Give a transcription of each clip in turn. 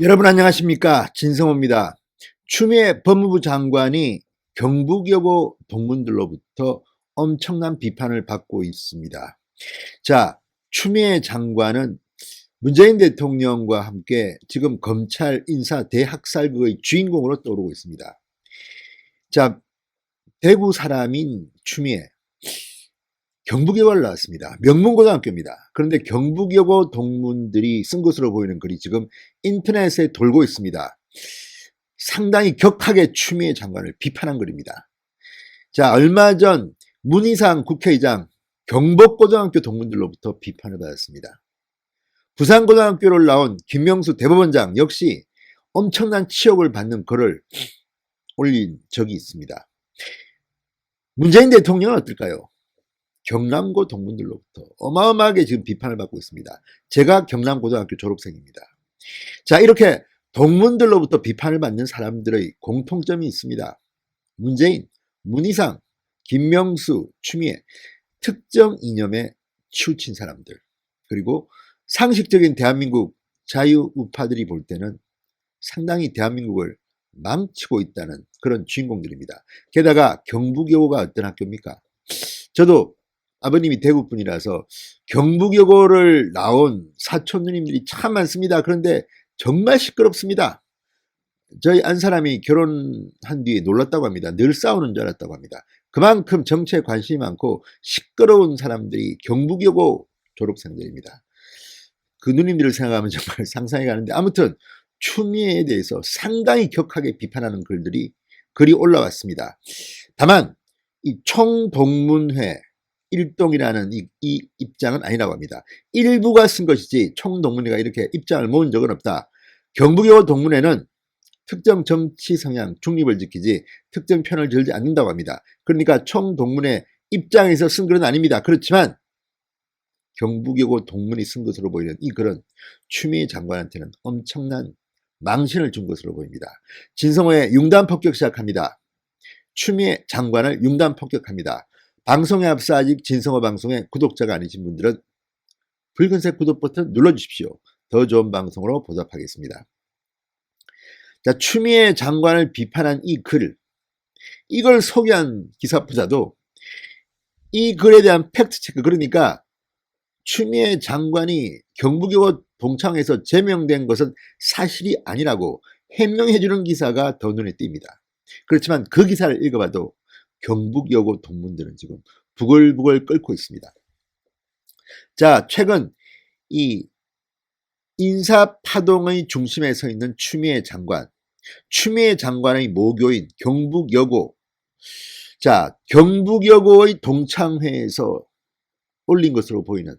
여러분 안녕하십니까, 진성호입니다. 추미애 법무부 장관이 경북여고 동문들로부터 엄청난 비판을 받고 있습니다. 자, 추미애 장관은 문재인 대통령과 함께 지금 검찰 인사 대학살극의 주인공으로 떠오르고 있습니다. 자, 대구 사람인 추미애, 경북여고를 나왔습니다. 명문고등학교입니다. 그런데 경북여고 동문들이 쓴 것으로 보이는 글이 지금 인터넷에 돌고 있습니다. 상당히 격하게 추미애 장관을 비판한 글입니다. 자, 얼마 전 문희상 국회의장 경북고등학교 동문들로부터 비판을 받았습니다. 부산고등학교를 나온 김명수 대법원장 역시 엄청난 치욕을 받는 글을 올린 적이 있습니다. 문재인 대통령은 어떨까요? 경남고 동문들로부터 어마어마하게 지금 비판을 받고 있습니다. 제가 경남고등학교 졸업생입니다. 자, 이렇게 동문들로부터 비판을 받는 사람들의 공통점이 있습니다. 문재인, 문희상, 김명수, 추미애, 특정 이념에 치우친 사람들, 그리고 상식적인 대한민국 자유우파들이 볼 때는 상당히 대한민국을 망치고 있다는 그런 주인공들입니다. 게다가 경북여고가 어떤 학교입니까? 저도 아버님이 대구 분이라서 경북여고를 나온 사촌 누님들이 참 많습니다. 그런데 정말 시끄럽습니다. 저희 안 사람이 결혼한 뒤에 놀랐다고 합니다. 늘 싸우는 줄 알았다고 합니다. 그만큼 정치에 관심이 많고 시끄러운 사람들이 경북여고 졸업생들입니다. 그 누님들을 생각하면 정말 상상이 가는데, 아무튼 추미애에 대해서 상당히 격하게 비판하는 글이 올라왔습니다. 다만 이 총동문회 일동이라는 이 입장은 아니라고 합니다. 일부가 쓴 것이지 총동문회가 이렇게 입장을 모은 적은 없다. 경북여고 동문회는 특정 정치 성향, 중립을 지키지 특정 편을 들지 않는다고 합니다. 그러니까 총동문회 입장에서 쓴 글은 아닙니다. 그렇지만 경북여고 동문이 쓴 것으로 보이는 이 글은 추미애 장관한테는 엄청난 망신을 준 것으로 보입니다. 진성호의 융단 폭격 시작합니다. 추미애 장관을 융단 폭격합니다. 방송에 앞서 아직 진성호 방송의 구독자가 아니신 분들은 붉은색 구독 버튼 눌러주십시오. 더 좋은 방송으로 보답하겠습니다. 자, 추미애 장관을 비판한 이 글, 이걸 소개한 기사부자도 이 글에 대한 팩트체크, 그러니까 추미애 장관이 경북여고 동창회에서 제명된 것은 사실이 아니라고 해명해주는 기사가 더 눈에 띕니다. 그렇지만 그 기사를 읽어봐도 경북여고 동문들은 지금 부글부글 끓고 있습니다. 자, 최근 이 인사파동의 중심에 서 있는 추미애 장관의 모교인 경북여고, 자, 경북여고의 동창회에서 올린 것으로 보이는,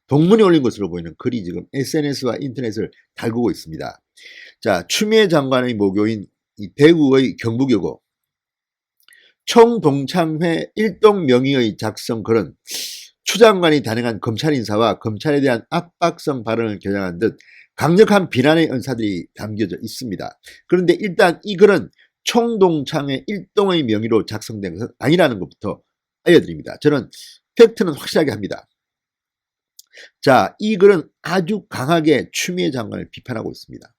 동문이 올린 것으로 보이는 글이 지금 SNS와 인터넷을 달구고 있습니다. 자, 추미애 장관의 모교인 이 대구의 경북여고 총동창회 일동 명의의 작성 글은 추 장관이 단행한 검찰 인사와 검찰에 대한 압박성 발언을 겨냥한 듯 강력한 비난의 언사들이 담겨져 있습니다. 그런데 일단 이 글은 총동창회 일동의 명의로 작성된 것은 아니라는 것부터 알려드립니다. 저는 팩트는 확실하게 합니다. 자, 이 글은 아주 강하게 추미애 장관을 비판하고 있습니다.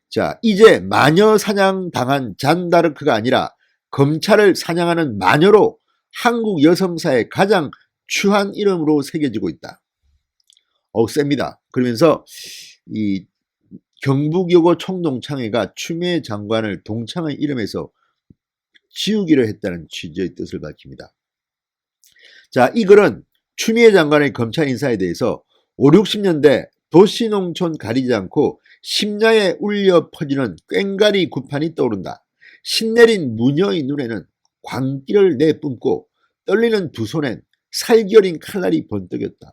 자, 이제 마녀 사냥 당한 잔다르크가 아니라 검찰을 사냥하는 마녀로 한국 여성사의 가장 추한 이름으로 새겨지고 있다. 셉니다. 그러면서 이 경북여고 총동창회가 추미애 장관을 동창회 이름에서 지우기로 했다는 취지의 뜻을 밝힙니다. 자, 이 글은 추미애 장관의 검찰 인사에 대해서 5, 60년대 도시농촌 가리지 않고 심야에 울려 퍼지는 꽹가리 구판이 떠오른다. 신내린 무녀의 눈에는 광기를 내뿜고 떨리는 두 손엔 살결인 칼날이 번뜩였다.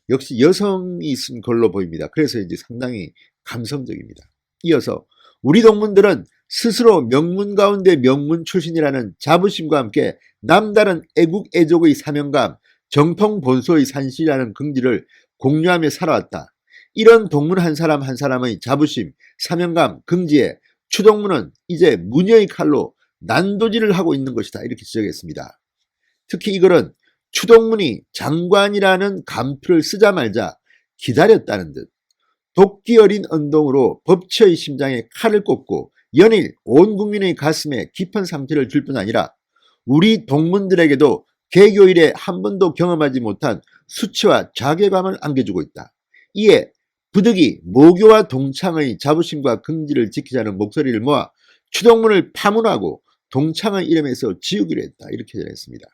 역시 여성이 쓴 걸로 보입니다. 그래서 이제 상당히 감성적입니다. 이어서 우리 동문들은 스스로 명문 가운데 명문 출신이라는 자부심과 함께 남다른 애국 애족의 사명감, 정통 본소의 산실이라는 긍지를 공유하며 살아왔다. 이런 동문 한 사람 한 사람의 자부심, 사명감, 긍지에 추동문은 이제 무녀의 칼로 난도질을 하고 있는 것이다. 이렇게 지적했습니다. 특히 이 글은 추동문이 장관이라는 감투를 쓰자마자 기다렸다는 듯 도끼 어린 언동으로 법치의 심장에 칼을 꽂고 연일 온 국민의 가슴에 깊은 상처를 줄 뿐 아니라 우리 동문들에게도 개교 이래 한 번도 경험하지 못한 수치와 자괴감을 안겨주고 있다. 이에 부득이 모교와 동창의 자부심과 긍지를 지키자는 목소리를 모아 추동문을 파문하고 동창의 이름에서 지우기로 했다. 이렇게 전했습니다.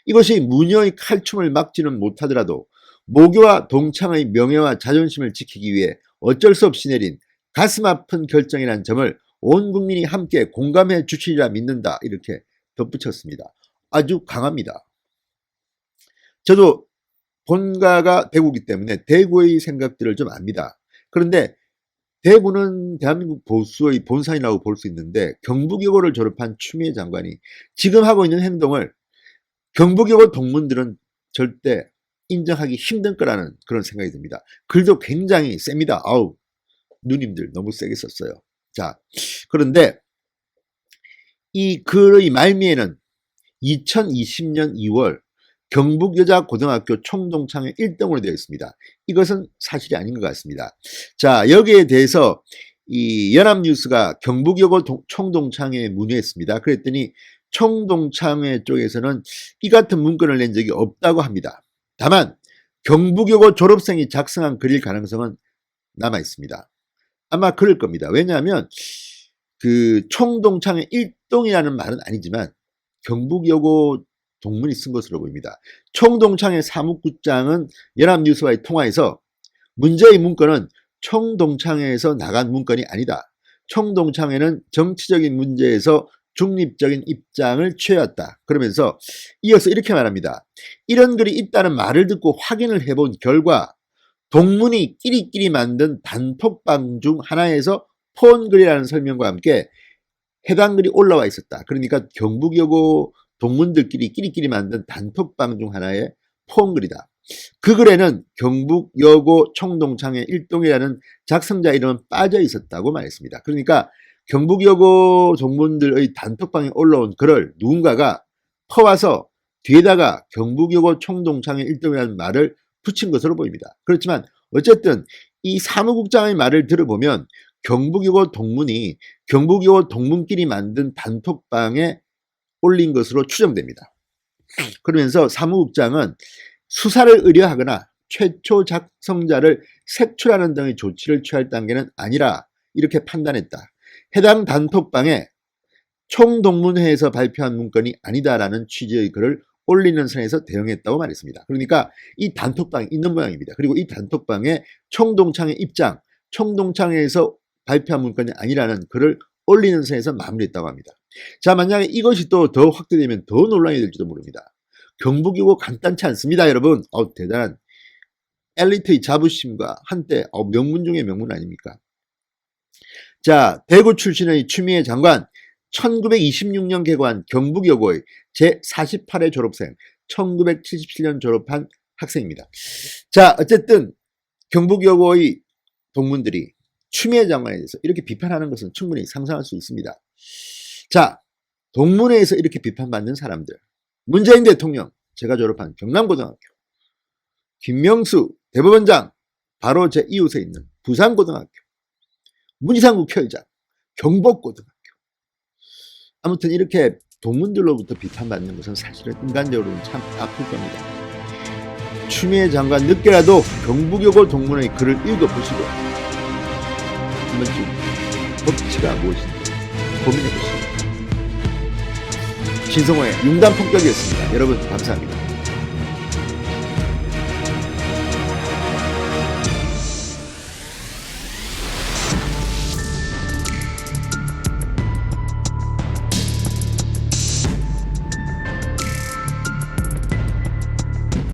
이것이 무녀의 칼춤을 막지는 못하더라도 모교와 동창의 명예와 자존심을 지키기 위해 어쩔 수 없이 내린 가슴 아픈 결정이라는 점을 온 국민이 함께 공감해 주시리라 믿는다. 이렇게 덧붙였습니다. 아주 강합니다. 저도 본가가 대구이기 때문에 대구의 생각들을 좀 압니다. 그런데 대구는 대한민국 보수의 본산이라고 볼 수 있는데 경북여고를 졸업한 추미애 장관이 지금 하고 있는 행동을 경북여고 동문들은 절대 인정하기 힘든 거라는 그런 생각이 듭니다. 글도 굉장히 셉니다. 아우, 누님들 너무 세게 썼어요. 자, 그런데 이 글의 말미에는 2020년 2월 경북여자고등학교 총동창회 1등으로 되어 있습니다. 이것은 사실이 아닌 것 같습니다. 자, 여기에 대해서 이 연합뉴스가 경북여고 총동창회에 문의했습니다. 그랬더니 총동창회 쪽에서는 이 같은 문건을 낸 적이 없다고 합니다. 다만 경북여고 졸업생이 작성한 글일 가능성은 남아 있습니다. 아마 그럴 겁니다. 왜냐하면 그 총동창회 1동이라는 말은 아니지만 경북여고 동문이 쓴 것으로 보입니다. 총동창회 사무국장은 연합뉴스와의 통화에서 문제의 문건은 총동창회에서 나간 문건이 아니다. 총동창회는 정치적인 문제에서 중립적인 입장을 취해왔다. 그러면서 이어서 이렇게 말합니다. 이런 글이 있다는 말을 듣고 확인을 해본 결과 동문이 끼리끼리 만든 단톡방 중 하나에서 폰글이라는 설명과 함께 해당 글이 올라와 있었다. 그러니까 경북여고 동문들끼리 끼리끼리 만든 단톡방 중 하나의 폰글이다. 그 글에는 경북여고 총동창회 1동이라는 작성자 이름은 빠져 있었다고 말했습니다. 그러니까 경북여고 동문들의 단톡방에 올라온 글을 누군가가 퍼와서 뒤에다가 경북여고 총동창회 1동이라는 말을 붙인 것으로 보입니다. 그렇지만 어쨌든 이 사무국장의 말을 들어보면 경북여고 동문이 경북여고 동문끼리 만든 단톡방에 올린 것으로 추정됩니다. 그러면서 사무국장은 수사를 의뢰하거나 최초 작성자를 색출하는 등의 조치를 취할 단계는 아니라 이렇게 판단했다. 해당 단톡방에 총동문회에서 발표한 문건이 아니다라는 취지의 글을 올리는 선에서 대응했다고 말했습니다. 그러니까 이 단톡방이 있는 모양입니다. 그리고 이 단톡방에 총동창회 입장, 총동창회에서 발표한 문건이 아니라는 글을 올리는 선에서 마무리했다고 합니다. 자, 만약에 이것이 또 더 확대되면 더 논란이 될지도 모릅니다. 경북여고 간단치 않습니다, 여러분. 대단한 엘리트의 자부심과 한때 명문 중의 명문 아닙니까? 자, 대구 출신의 추미애 장관, 1926년 개관 경북여고의 제48회 졸업생, 1977년 졸업한 학생입니다. 자, 어쨌든 경북여고의 동문들이 추미애 장관에 대해서 이렇게 비판하는 것은 충분히 상상할 수 있습니다. 자, 동문회에서 이렇게 비판받는 사람들, 문재인 대통령, 제가 졸업한 경남고등학교, 김명수 대법원장, 바로 제 이웃에 있는 부산고등학교, 문희상 국회의장, 경복고등학교. 아무튼 이렇게 동문들로부터 비판받는 것은 사실은 인간적으로는 참 아플 겁니다. 추미애 장관 늦게라도 경북여고 동문의 글을 읽어보시고 한 번쯤 법치가 무엇인지 고민해보시기 바랍니다. 신성호의 융단폭격이었습니다. 여러분 감사합니다.